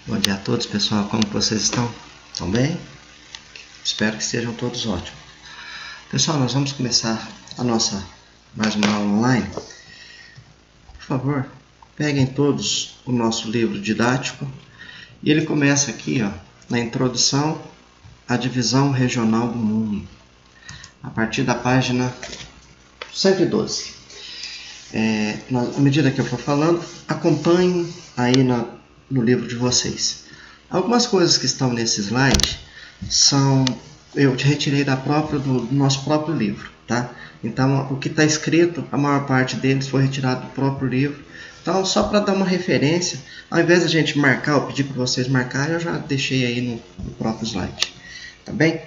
Bom dia a todos, pessoal. Como vocês estão? Estão bem? Espero que estejam todos ótimos. Pessoal, nós vamos começar a nossa mais uma aula online. Por favor, peguem todos o nosso livro didático e ele começa aqui, na introdução à divisão regional do mundo, a partir da página 112. À medida que eu for falando, acompanhem aí no livro de vocês. Algumas coisas que estão nesse slide eu retirei do nosso próprio livro, tá? Então, o que está escrito, a maior parte deles foi retirado do próprio livro. Então, só para dar uma referência, ao invés de a gente marcar, ou pedir para vocês marcarem, eu já deixei aí no próprio slide, tá bem?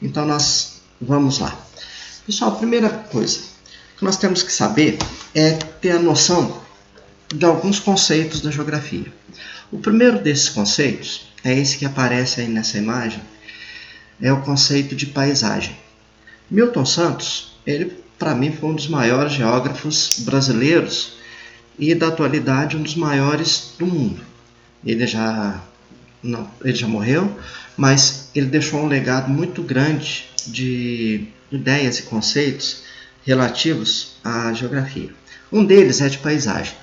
Então, nós vamos lá. Pessoal, a primeira coisa que nós temos que saber é ter a noção de alguns conceitos da geografia. O primeiro desses conceitos é esse que aparece aí nessa imagem, é o conceito de paisagem. Milton Santos, ele para mim foi um dos maiores geógrafos brasileiros e da atualidade um dos maiores do mundo. Ele já morreu, mas ele deixou um legado muito grande de ideias e conceitos relativos à geografia. Um deles é de paisagem.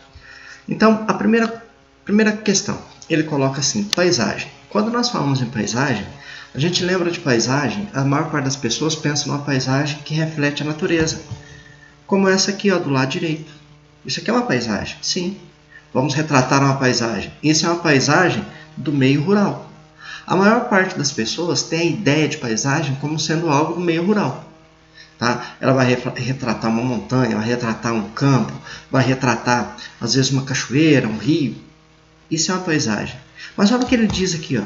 Então, a primeira questão, ele coloca assim, paisagem. Quando nós falamos em paisagem, a gente lembra de paisagem, a maior parte das pessoas pensa numa paisagem que reflete a natureza. Como essa aqui, do lado direito. Isso aqui é uma paisagem? Sim. Vamos retratar uma paisagem. Isso é uma paisagem do meio rural. A maior parte das pessoas tem a ideia de paisagem como sendo algo do meio rural. Tá? Ela vai retratar uma montanha, vai retratar um campo, vai retratar, às vezes, uma cachoeira, um rio. Isso é uma paisagem. Mas olha o que ele diz aqui.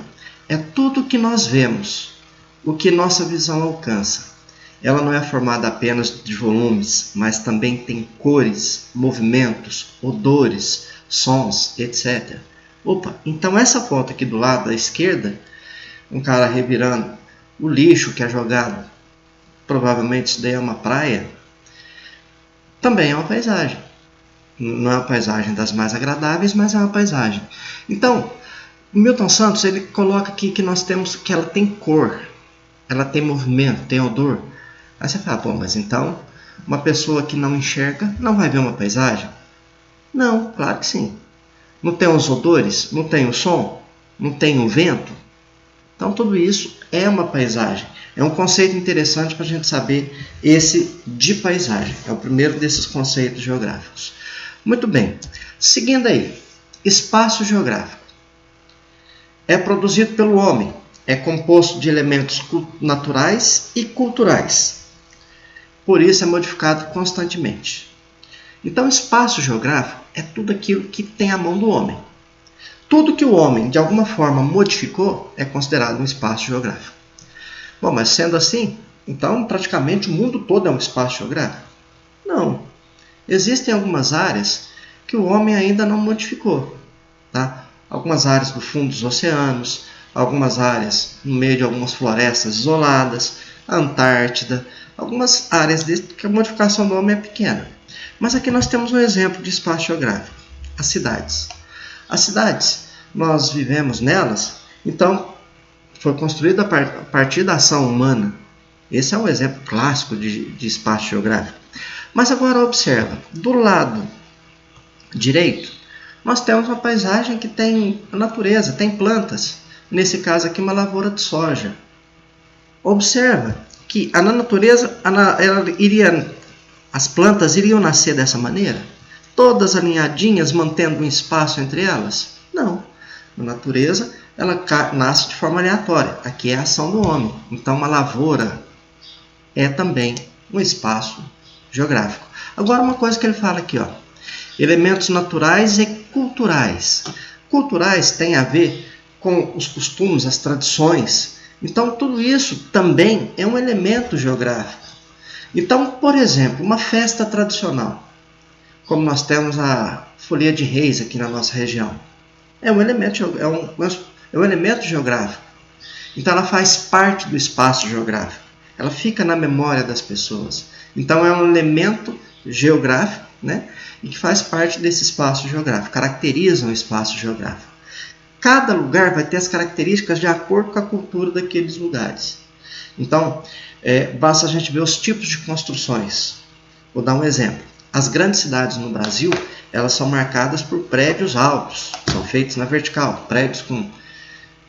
É tudo o que nós vemos, o que nossa visão alcança. Ela não é formada apenas de volumes, mas também tem cores, movimentos, odores, sons, etc. Opa, então essa foto aqui do lado da esquerda, um cara revirando o lixo que é jogado, provavelmente isso daí é uma praia, também é uma paisagem. Não é uma paisagem das mais agradáveis, mas é uma paisagem. Então, o Milton Santos, ele coloca aqui que nós temos que ela tem cor, ela tem movimento, tem odor. Aí você fala, mas então uma pessoa que não enxerga não vai ver uma paisagem? Não, claro que sim. Não tem os odores, não tem o som, não tem o vento. Então tudo isso é uma paisagem. É um conceito interessante para a gente saber esse de paisagem. É o primeiro desses conceitos geográficos. Muito bem. Seguindo aí, espaço geográfico. É produzido pelo homem. É composto de elementos naturais e culturais. Por isso é modificado constantemente. Então, espaço geográfico é tudo aquilo que tem a mão do homem. Tudo que o homem, de alguma forma, modificou é considerado um espaço geográfico. Bom, mas sendo assim, então praticamente o mundo todo é um espaço geográfico? Não. Existem algumas áreas que o homem ainda não modificou. Tá? Algumas áreas do fundo dos oceanos, algumas áreas no meio de algumas florestas isoladas, a Antártida, algumas áreas que a modificação do homem é pequena. Mas aqui nós temos um exemplo de espaço geográfico, as cidades. As cidades, nós vivemos nelas, então foi construída a partir da ação humana. Esse é um exemplo clássico de espaço geográfico. Mas agora observa, do lado direito, nós temos uma paisagem que tem a natureza, tem plantas. Nesse caso aqui, uma lavoura de soja. Observa que na natureza as plantas iriam nascer dessa maneira? Todas alinhadinhas, mantendo um espaço entre elas? Não. Na natureza, ela nasce de forma aleatória. Aqui é a ação do homem. Então, uma lavoura é também um espaço geográfico. Agora, uma coisa que ele fala aqui, elementos naturais e culturais. Culturais tem a ver com os costumes, as tradições. Então, tudo isso também é um elemento geográfico. Então, por exemplo, uma festa tradicional, como nós temos a Folia de Reis aqui na nossa região, é um elemento geográfico. Então, ela faz parte do espaço geográfico. Ela fica na memória das pessoas. Então, é um elemento geográfico, né? E que faz parte desse espaço geográfico, caracteriza um espaço geográfico. cada lugar vai ter as características de acordo com a cultura daqueles lugares. Então, basta a gente ver os tipos de construções. Vou dar um exemplo. As grandes cidades no Brasil, elas são marcadas por prédios altos, são feitos na vertical, prédios com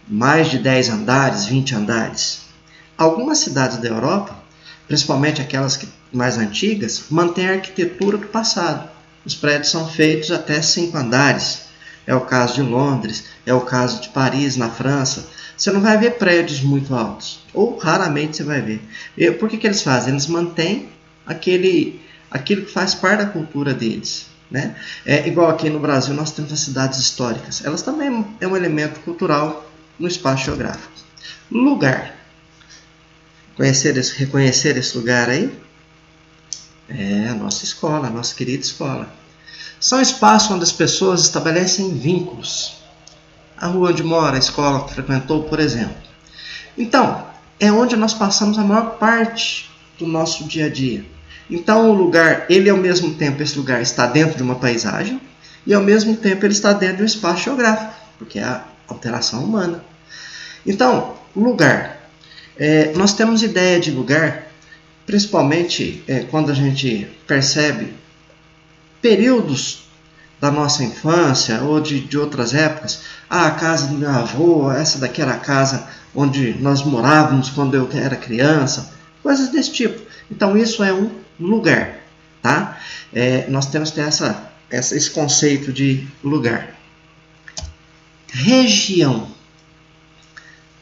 mais de 10 andares, 20 andares. Algumas cidades da Europa, principalmente aquelas mais antigas, mantêm a arquitetura do passado. Os prédios são feitos até 5 andares. É o caso de Londres, é o caso de Paris, na França. Você não vai ver prédios muito altos, ou raramente você vai ver. E por que eles fazem? Eles mantêm aquilo que faz parte da cultura deles. Né? É igual aqui no Brasil, nós temos as cidades históricas. Elas também é um elemento cultural no espaço geográfico. Lugar. Reconhecer esse lugar aí? É a nossa escola, a nossa querida escola. São espaços onde as pessoas estabelecem vínculos. A rua onde mora, a escola que frequentou, por exemplo. Então, é onde nós passamos a maior parte do nosso dia a dia. Então, o lugar, ele ao mesmo tempo, esse lugar está dentro de uma paisagem e ao mesmo tempo ele está dentro de um espaço geográfico, porque é a alteração humana. Então, lugar. Nós temos ideia de lugar, principalmente quando a gente percebe períodos da nossa infância ou de outras épocas. A casa do meu avô, essa daqui era a casa onde nós morávamos quando eu era criança, coisas desse tipo. Então isso é um lugar, tá? Nós temos que ter esse conceito de lugar. Região.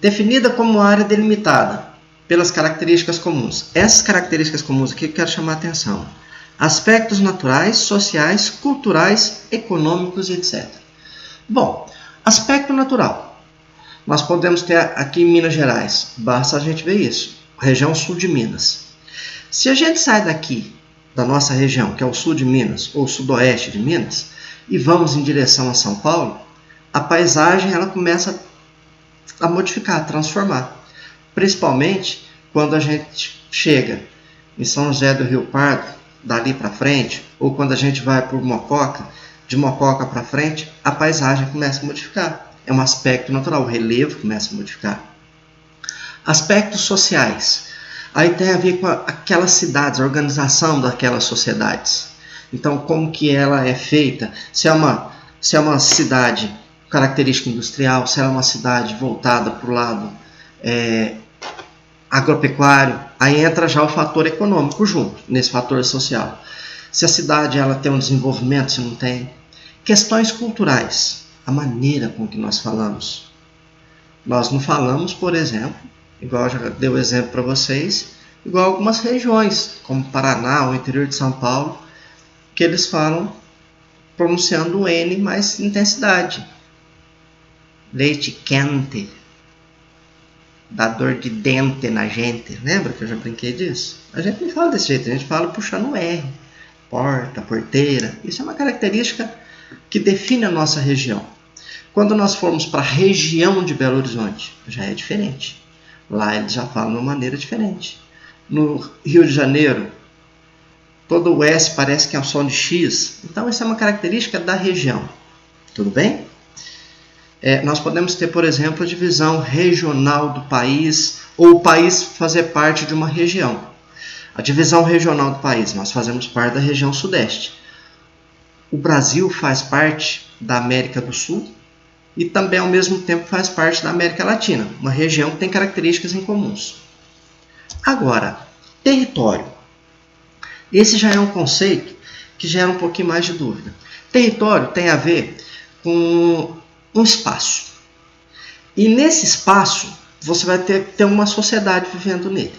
Definida como área delimitada pelas características comuns. Essas características comuns aqui eu quero chamar a atenção. Aspectos naturais, sociais, culturais, econômicos e etc. Bom, aspecto natural. Nós podemos ter aqui em Minas Gerais, basta a gente ver isso, região sul de Minas. Se a gente sai daqui, da nossa região, que é o sul de Minas, ou sudoeste de Minas, e vamos em direção a São Paulo, a paisagem ela começa a modificar, a transformar. Principalmente quando a gente chega em São José do Rio Pardo, dali para frente, ou quando a gente vai por Mococa, de Mococa para frente, a paisagem começa a modificar. É um aspecto natural, o relevo começa a modificar. Aspectos sociais. Aí tem a ver com aquelas cidades, a organização daquelas sociedades. Então, como que ela é feita? Se é uma cidade característica industrial, se ela é uma cidade voltada para o lado agropecuário, aí entra já o fator econômico junto, nesse fator social. Se a cidade ela tem um desenvolvimento, se não tem. Questões culturais, a maneira com que nós falamos. Nós não falamos, por exemplo, igual eu já dei o exemplo para vocês, igual algumas regiões, como Paraná ou interior de São Paulo, que eles falam pronunciando o N mais intensidade. Leite quente, dá dor de dente na gente. Lembra que eu já brinquei disso? A gente não fala desse jeito, a gente fala puxando o R. Porta, porteira. Isso é uma característica que define a nossa região. Quando nós formos para a região de Belo Horizonte, já é diferente. Lá eles já falam de uma maneira diferente. No Rio de Janeiro, todo o S parece que é um som de X. Então, essa é uma característica da região. Tudo bem? Nós podemos ter, por exemplo, a divisão regional do país, ou o país fazer parte de uma região. A divisão regional do país, nós fazemos parte da região sudeste. O Brasil faz parte da América do Sul e também, ao mesmo tempo, faz parte da América Latina, uma região que tem características em comuns. Agora, território. Esse já é um conceito que gera um pouquinho mais de dúvida. Território tem a ver com um espaço. E nesse espaço, você vai ter uma sociedade vivendo nele.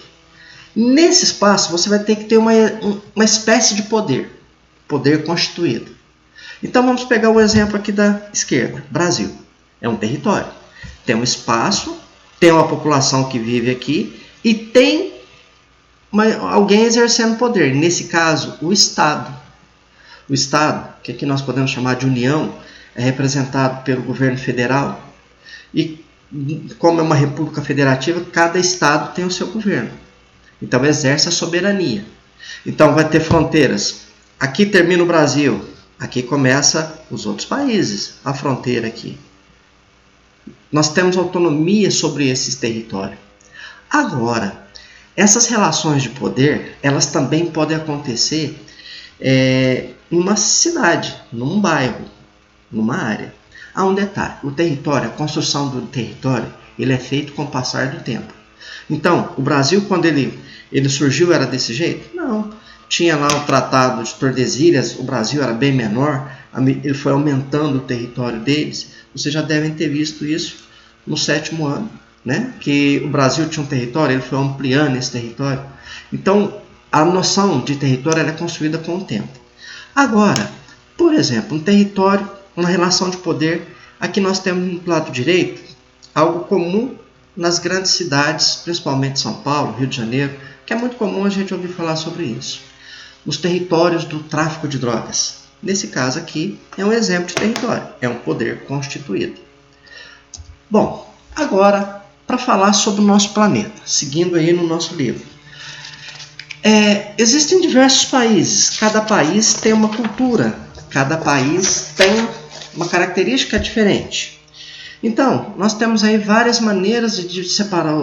Nesse espaço, você vai ter que ter uma espécie de poder constituído. Então, vamos pegar o exemplo aqui da esquerda. Brasil. É um território. Tem um espaço, tem uma população que vive aqui e tem alguém exercendo poder. Nesse caso, o Estado. O Estado, que aqui nós podemos chamar de União, é representado pelo governo federal. E como é uma república federativa, cada estado tem o seu governo. Então exerce a soberania. Então vai ter fronteiras. Aqui termina o Brasil. Aqui começa os outros países. A fronteira aqui. nós temos autonomia sobre esses territórios. Agora, essas relações de poder, elas também podem acontecer numa cidade, num bairro, numa área. Há um detalhe, o território, a construção do território, ele é feito com o passar do tempo. Então, o Brasil, quando ele surgiu, era desse jeito? Não. Tinha lá o Tratado de Tordesilhas, o Brasil era bem menor, ele foi aumentando o território deles. Vocês já devem ter visto isso no 7º ano, né? Que o Brasil tinha um território, ele foi ampliando esse território. Então, a noção de território ela é construída com o tempo. Agora, por exemplo, um território, uma relação de poder, aqui nós temos no lado direito, algo comum nas grandes cidades, principalmente São Paulo, Rio de Janeiro, que é muito comum a gente ouvir falar sobre isso. Os territórios do tráfico de drogas. Nesse caso aqui, é um exemplo de território, é um poder constituído. Bom, agora, para falar sobre o nosso planeta, seguindo aí no nosso livro. Existem diversos países, cada país tem uma cultura, cada país tem uma característica diferente. Então, nós temos aí várias maneiras de separar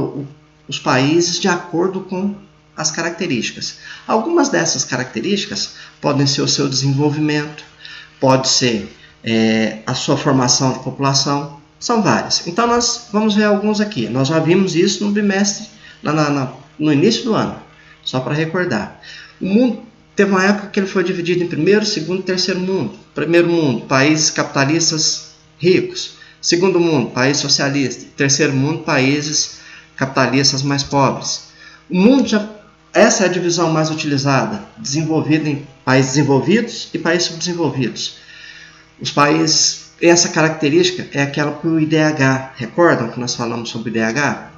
os países de acordo com as características. Algumas dessas características podem ser o seu desenvolvimento, pode ser a sua formação de população, são várias. Então nós vamos ver alguns aqui. Nós já vimos isso no bimestre, no início do ano, só para recordar. O mundo teve uma época que ele foi dividido em primeiro, segundo e terceiro mundo. Primeiro mundo, países capitalistas ricos. Segundo mundo, país socialista. Terceiro mundo, países capitalistas mais pobres. O mundo essa é a divisão mais utilizada, desenvolvida em países desenvolvidos e países subdesenvolvidos. Os países, essa característica é aquela por IDH. Recordam que nós falamos sobre IDH?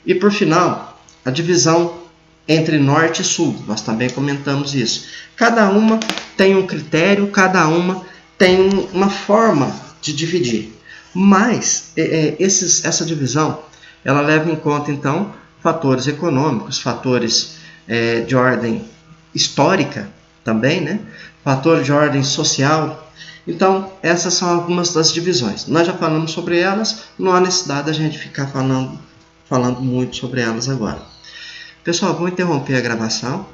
E por final, a divisão entre norte e sul. Nós também comentamos isso. Cada uma tem um critério, cada uma tem uma forma de dividir. Mas essa divisão, ela leva em conta então fatores econômicos, fatores de ordem histórica também, né? Fatores de ordem social. Então, essas são algumas das divisões. Nós já falamos sobre elas, não há necessidade de a gente ficar falando muito sobre elas agora. Pessoal, vou interromper a gravação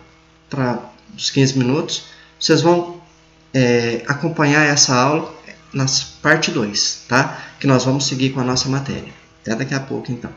para uns 15 minutos. Vocês vão acompanhar essa aula na parte 2, tá? Que nós vamos seguir com a nossa matéria. Até daqui a pouco, então.